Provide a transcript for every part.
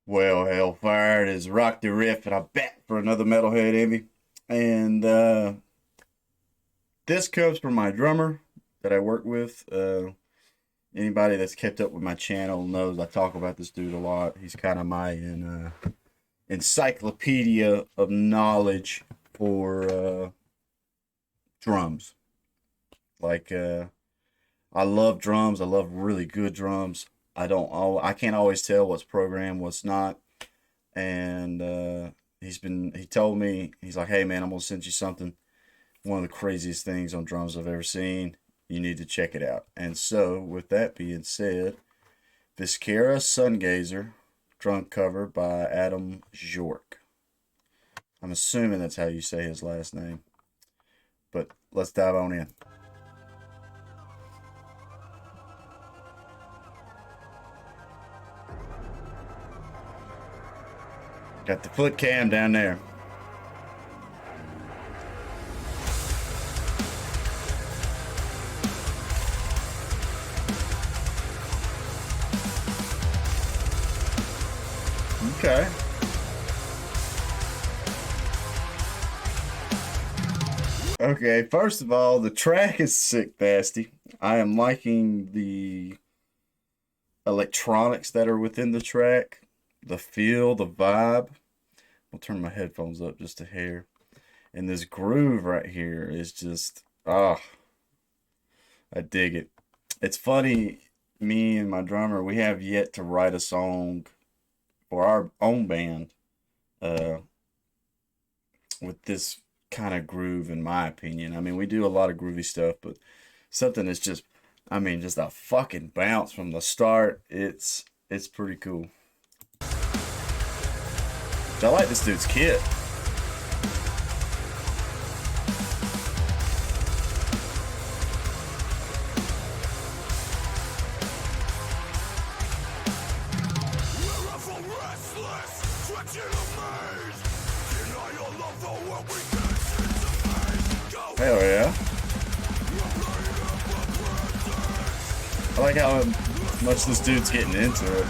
Well, Hellfire, it is Rock the Riff, and I'm back for another Metalhead Envy. And this comes from my drummer that I work with. Anybody that's kept up with my channel knows I talk about this dude a lot. He's kind of my encyclopedia of knowledge for drums. Like, I love drums. I love really good drums. I can't always tell what's programmed, what's not. And he told me, he's like, hey man, I'm gonna send you something, one of the craziest things on drums I've ever seen. You need to check it out. And so with that being said, Viscera Sungazer drum cover by Adam Bjork. I'm assuming that's how you say his last name, but let's dive on in. Got the foot cam down there. Okay. Okay, first of all, the track is sick nasty. I am liking the electronics that are within the track, the feel, the vibe. I'll turn my headphones up just a hair. And this groove right here is just, I dig it. It's funny, me and my drummer, we have yet to write a song for our own band uh, with this kind of groove, in my opinion. I mean, we do a lot of groovy stuff, but something that's just, I mean, just a fucking bounce from the start. It's pretty cool. I like this dude's kit. Hell yeah. I like how much this dude's getting into it.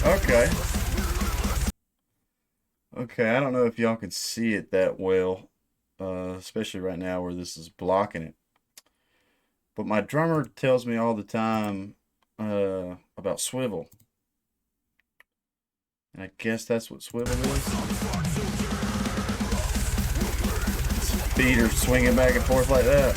Okay. Okay, I don't know if y'all can see it that well, especially right now where this is blocking it. But my drummer tells me all the time about swivel. And I guess that's what swivel is. His feet are swinging back and forth like that.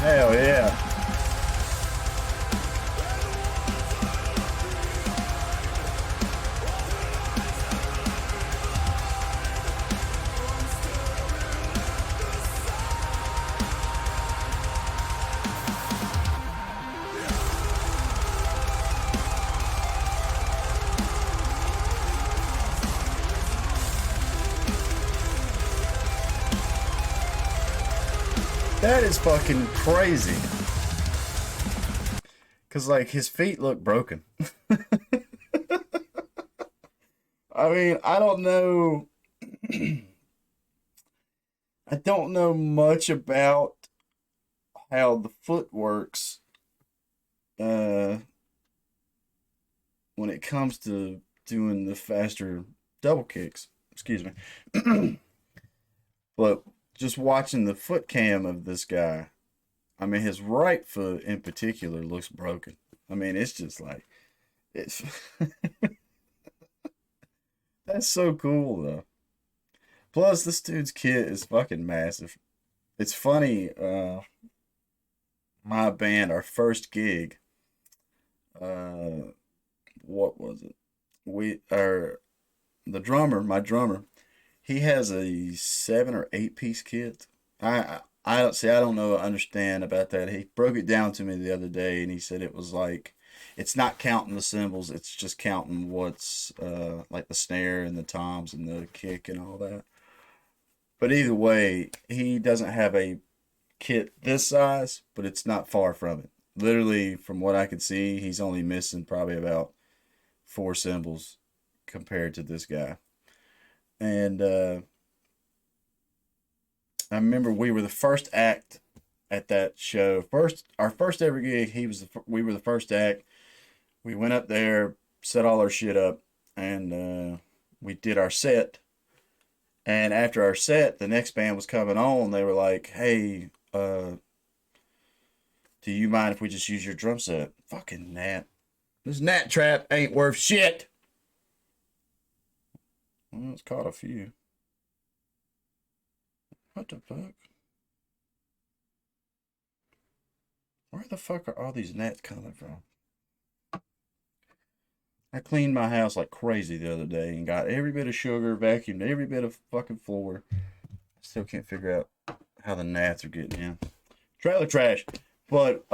Hell yeah. That is fucking crazy. Cause like his feet look broken. I mean, I don't know. I don't know much about how the foot works uh, when it comes to doing the faster double kicks. Excuse me. But just watching the foot cam of this guy, I mean, his right foot in particular looks broken. I mean, it's just like, it's, that's so cool though. Plus, this dude's kit is fucking massive. It's funny, my band, our first gig, uh, what was it? The drummer, my drummer, he has a 7 or 8 piece kit. I don't see. I don't know. Understand about that. He broke it down to me the other day, and he said it was like, it's not counting the cymbals. It's just counting what's like the snare and the toms and the kick and all that. But either way, he doesn't have a kit this size, but it's not far from it. Literally, from what I could see, he's only missing probably about four cymbals compared to this guy. And I remember we were the first act at that show. Our first ever gig. We were the first act. We went up there, set all our shit up, and we did our set. And after our set, the next band was coming on. They were like, "Hey, do you mind if we just use your drum set?" Fucking Nat. This Nat trap ain't worth shit. Well, it's caught a few. What the fuck? Where the fuck are all these gnats coming from? I cleaned my house like crazy the other day and got every bit of sugar, vacuumed every bit of fucking floor. Still can't figure out how the gnats are getting in. Trailer trash. But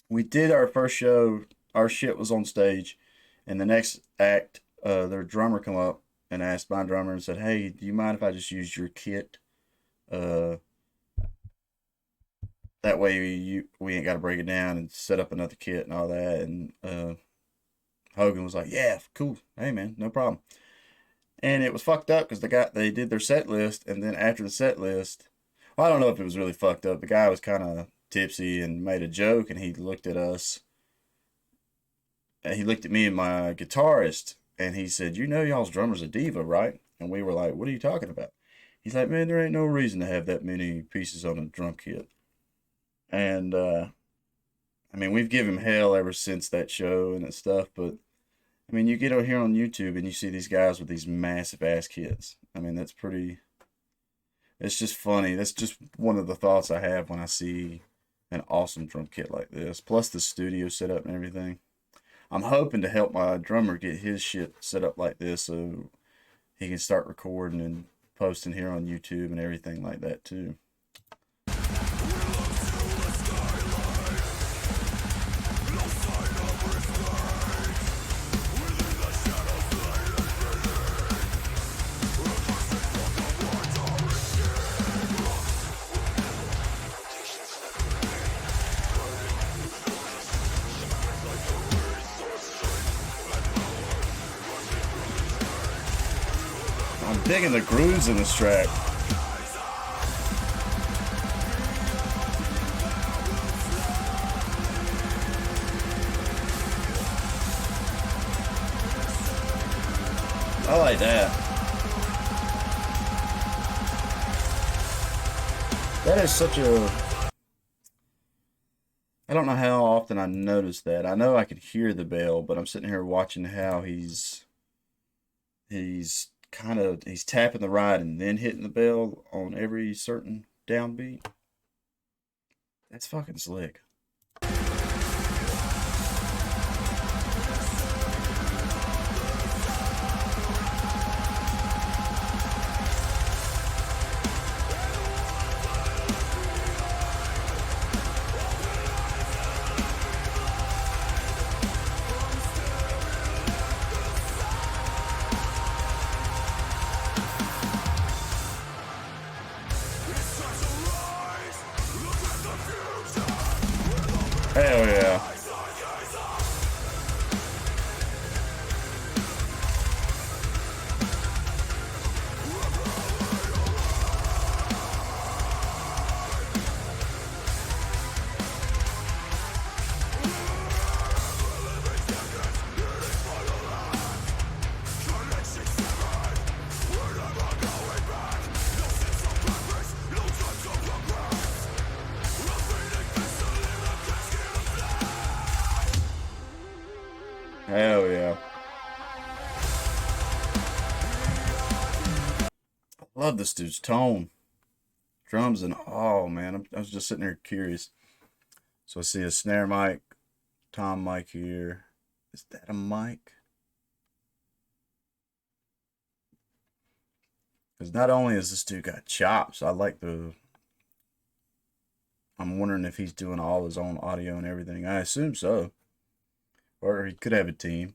we did our first show. Our shit was on stage, and the next act, their drummer come up and asked my drummer and said, "Hey, do you mind if I just use your kit? Uh, that way we ain't got to break it down and set up another kit and all that." And Hogan was like, "Yeah, cool. Hey man, no problem." And it was fucked up because they did their set list, and then after the set list, well, I don't know if it was really fucked up. The guy was kind of tipsy and made a joke, and he looked at us, and he looked at me and my guitarist, and he said, "You know, y'all's drummer's a diva, right?" And we were like, "What are you talking about?" He's like, "Man, there ain't no reason to have that many pieces on a drum kit." And I mean, we've given him hell ever since that show and that stuff, but I mean, you get over here on YouTube and you see these guys with these massive ass kits. I mean, that's pretty. It's just funny. That's just one of the thoughts I have when I see an awesome drum kit like this. Plus the studio setup and everything. I'm hoping to help my drummer get his shit set up like this so he can start recording and posting here on YouTube and everything like that too. I'm digging the grooves in this track. I like that. That is such a. I don't know how often I noticed that. I know I could hear the bell, but I'm sitting here watching how he's tapping the ride and then hitting the bell on every certain downbeat. That's fucking slick. Hell yeah. Hell yeah. I love this dude's tone. Drums and oh man, I was just sitting there curious. So I see a snare mic, tom mic here. Is that a mic? Because not only has this dude got chops, I'm wondering if he's doing all his own audio and everything. I assume so. Or he could have a team.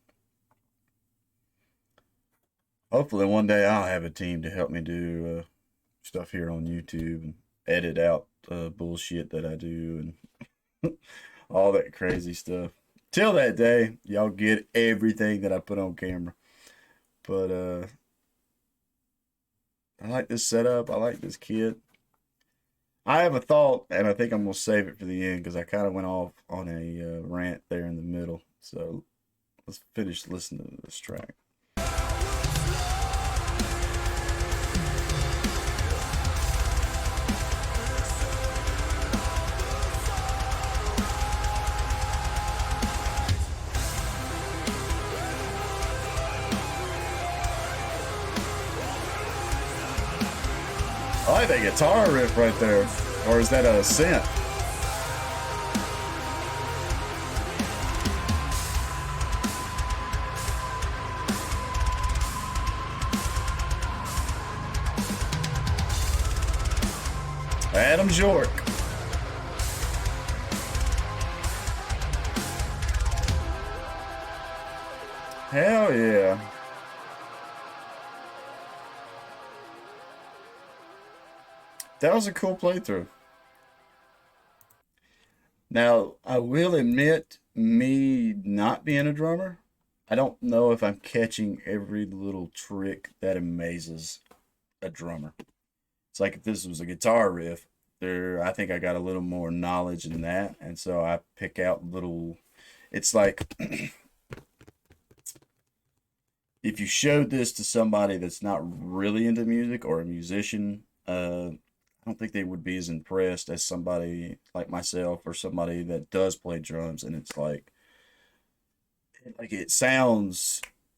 Hopefully one day I'll have a team to help me do stuff here on YouTube and edit out bullshit that I do and all that crazy stuff. Till that day, y'all get everything that I put on camera. But I like this setup. I like this kit. I have a thought, and I think I'm gonna save it for the end because I kind of went off on a rant there in the middle. So let's finish listening to this track. I like that guitar riff right there. Or is that a synth? Adam Bjork. Hell yeah. That was a cool playthrough. Now, I will admit, me not being a drummer, I don't know if I'm catching every little trick that amazes a drummer. It's like if this was a guitar riff, I think I got a little more knowledge in that, and so I pick out little. It's like if you showed this to somebody that's not really into music or a musician, I don't think they would be as impressed as somebody like myself or somebody that does play drums. And it's like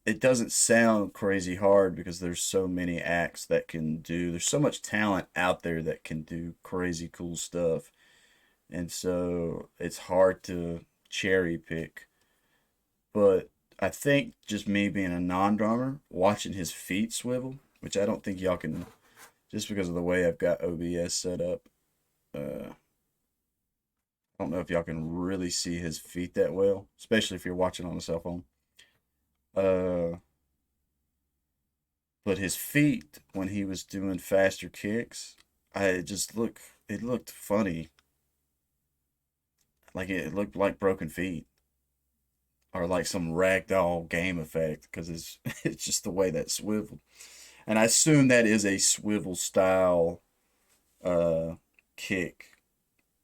it doesn't sound crazy hard because there's so many acts that can do. There's so much talent out there that can do crazy cool stuff, and so it's hard to cherry pick. But I think just me being a non-drummer, watching his feet swivel, which I don't think y'all can, just because of the way I've got OBS set up. I don't know if y'all can really see his feet that well, especially if you're watching on a cell phone. Uh, but his feet when he was doing faster kicks, it looked funny. Like it looked like broken feet or like some ragdoll game effect because it's it's just the way that swiveled. And I assume that is a swivel style uh kick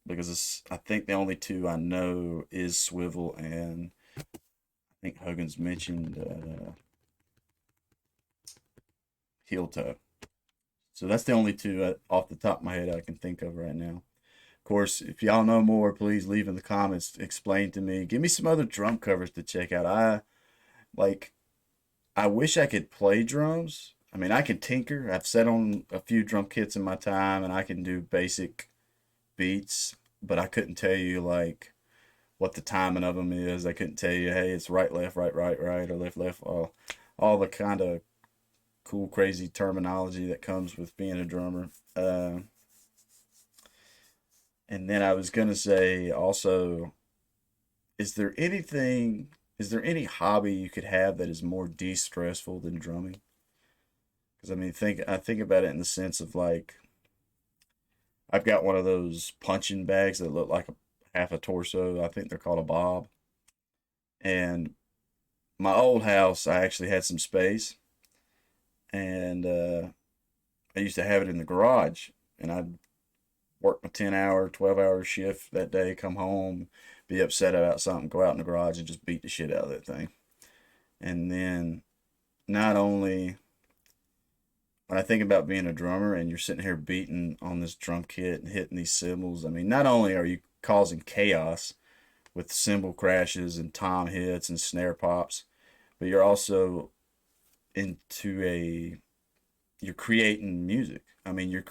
because I think the only two I know is swivel and I think Huggins mentioned heel toe. So that's the only two off the top of my head I can think of right now. Of course, if y'all know more, please leave in the comments. Explain to me. Give me some other drum covers to check out. Like. I wish I could play drums. I mean, I can tinker. I've set on a few drum kits in my time, and I can do basic beats. But I couldn't tell you like what the timing of them is. I couldn't tell you, hey, it's right, left, right, right, right, or left, left. All the kind of cool, crazy terminology that comes with being a drummer. And then I was gonna say also, is there anything? Is there any hobby you could have that is more de-stressful than drumming? Because I mean, I think about it in the sense of like I've got one of those punching bags that look like a half a torso. I think they're called a bob. And my old house, I actually had some space, and I used to have it in the garage, and I'd work my 10-hour, 12-hour shift that day, come home, be upset about something, go out in the garage and just beat the shit out of that thing. And then not only when I think about being a drummer and you're sitting here beating on this drum kit and hitting these cymbals, I mean, not only are you causing chaos with cymbal crashes and tom hits and snare pops, but you're also into you're creating music. I mean, you're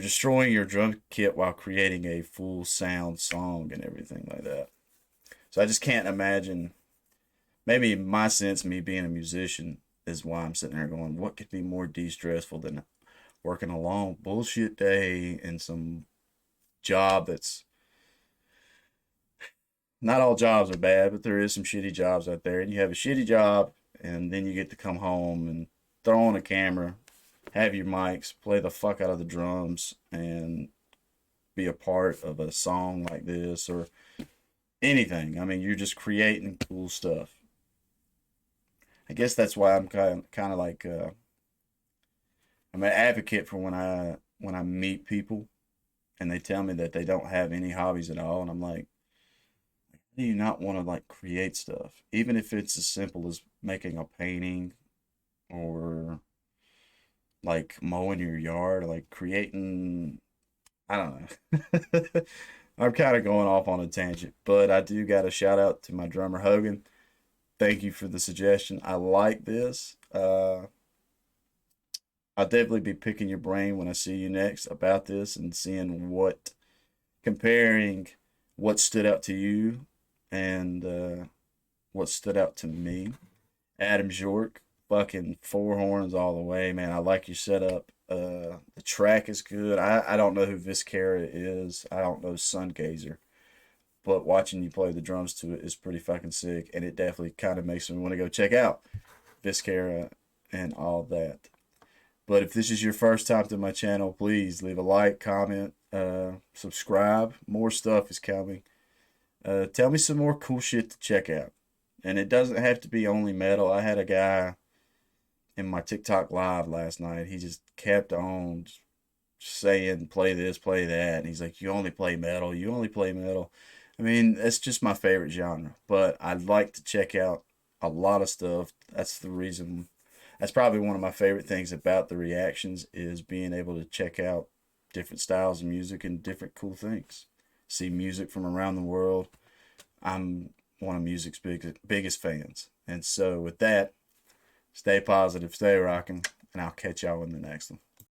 destroying your drum kit while creating a full sound song and everything like that. So I just can't imagine. Maybe in my sense, me being a musician, is why I'm sitting there going, what could be more de-stressful than working a long bullshit day in some job that's, not all jobs are bad, but there is some shitty jobs out there. And you have a shitty job, and then you get to come home and throw on a camera, have your mics, play the fuck out of the drums, and be a part of a song like this or anything. I mean, you're just creating cool stuff. I guess that's why I'm kind of like I'm an advocate for when I meet people and they tell me that they don't have any hobbies at all, and I'm like, do you not want to like create stuff, even if it's as simple as making a painting or like mowing your yard, like creating. I don't know. I'm kind of going off on a tangent, but I do got a shout out to my drummer Hogan. Thank you for the suggestion. I like this. I'll definitely be picking your brain when I see you next about this and seeing what, comparing what stood out to you and what stood out to me. Adam Bjork, fucking four horns all the way, man. I like your setup. The track is good. I don't know who Viscera is. I don't know Sungazer, but watching you play the drums to it is pretty fucking sick, and it definitely kind of makes me want to go check out Viscera and all that. But if this is your first time to my channel, please leave a like, comment, subscribe. More stuff is coming. Tell me some more cool shit to check out. And it doesn't have to be only metal. I had a guy in my TikTok live last night. He just kept on saying, play this, play that. And he's like, you only play metal. You only play metal. I mean, that's just my favorite genre. But I'd like to check out a lot of stuff. That's the reason. That's probably one of my favorite things about the reactions is being able to check out different styles of music and different cool things. See music from around the world. I'm one of music's biggest fans. And so with that, stay positive, stay rocking, and I'll catch y'all in the next one.